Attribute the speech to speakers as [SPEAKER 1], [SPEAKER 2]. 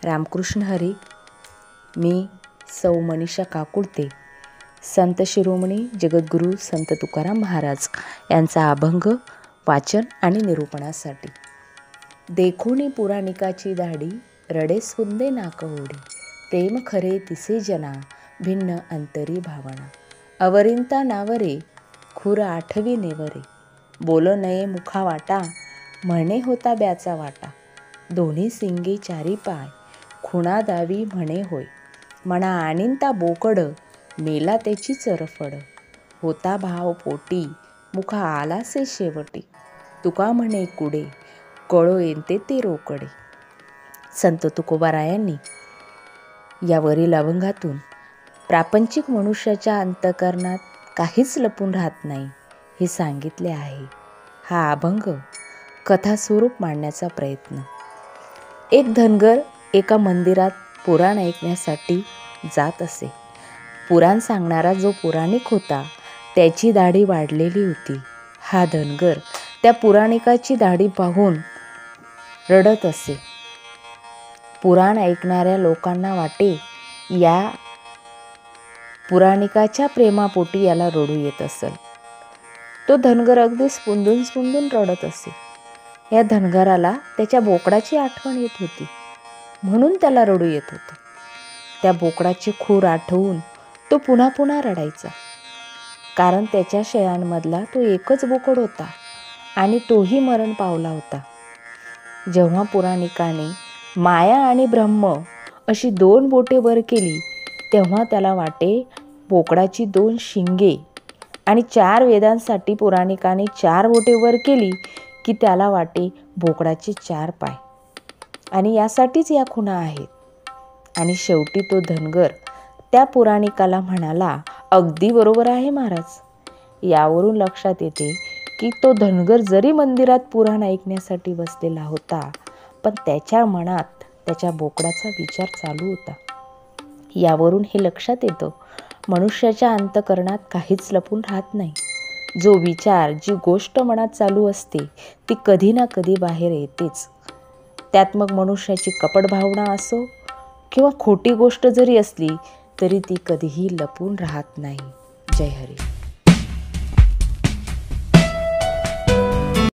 [SPEAKER 1] रामकृष्ण हरी. मी सौ मनीषा काकुळते, संत शिरोमणी जगद्गुरू संत तुकाराम महाराज यांचा अभंग वाचन आणि निरूपणासाठी. देखोनी पुराणिकाची दाढी, रडे स्फुंदे नाकहोडी. प्रेम खरे तिसे जना, भिन्न अंतरी भावना. अवरिंता नावरे, खुर आठवी नेवरे. बोल नये मुखा वाटा, म्हणे होता ब्याचा वाटा. दोन्ही सिंगे चारी पाय, खुणा दावी म्हणे होय. मना आणींता बोकड, मेला त्याची चरफड. होता भाव पोटी, मुखा आलासे शेवटी. तुका म्हणे कुडे, कळो येते ते रोकडे. संत तुकोबारायांनी यावरील अभंगातून प्रापंचिक मनुष्याच्या अंतःकरणात काहीच लपून राहत नाही हे सांगितले आहे. हा अभंग कथास्वरूप मांडण्याचा प्रयत्न. एक धनगर एका मंदिरात पुराण ऐकण्यासाठी जात असे. पुराण सांगणारा जो पुराणिक होता त्याची दाढी वाढलेली होती. हा धनगर त्या पुराणिकाची दाढी पाहून रडत असे. पुराण ऐकणाऱ्या लोकांना वाटे या पुराणिकाच्या प्रेमापोटी याला रडू येत असेल. तो धनगर अगदी स्फुंदून स्फुंदून रडत असे. या धनगराला त्याच्या बोकडाची आठवण येत होती, म्हणून त्याला रडू येत होतं. त्या बोकडाची खूर आठवून तो पुन्हा पुन्हा रडायचा, कारण त्याच्या शेळ्यांमधला तो एकच बोकड होता आणि तोही मरण पावला होता. जेव्हा पुराणिकाने माया आणि ब्रह्म अशी दोन बोटे वर केली, तेव्हा त्याला वाटे बोकडाची 2 शिंगे, आणि 4 वेदांसाठी पुराणिकाने 4 बोटे वर केली की त्याला वाटे बोकडाचे 4 पाय, आणि यासाठीच या खुणा आहेत. आणि शेवटी तो धनगर त्या पुराणिकाला म्हणाला, अगदी बरोबर आहे महाराज. यावरून लक्षात येते की तो धनगर जरी मंदिरात पुराण ऐकण्यासाठी बसलेला होता, पण त्याच्या मनात त्याच्या बोकडाचा विचार चालू होता. यावरून हे लक्षात येतं, मनुष्याच्या अंतःकरणात काहीच लपून राहत नाही. जो विचार, जी गोष्ट मनात चालू असते ती कधी ना कधी बाहेर येतेच. त्यात मग मनुष्याची कपट भावना असो किंवा खोटी गोष्ट जरी असली तरी ती कधीही लपून राहत नाही. जय हरी.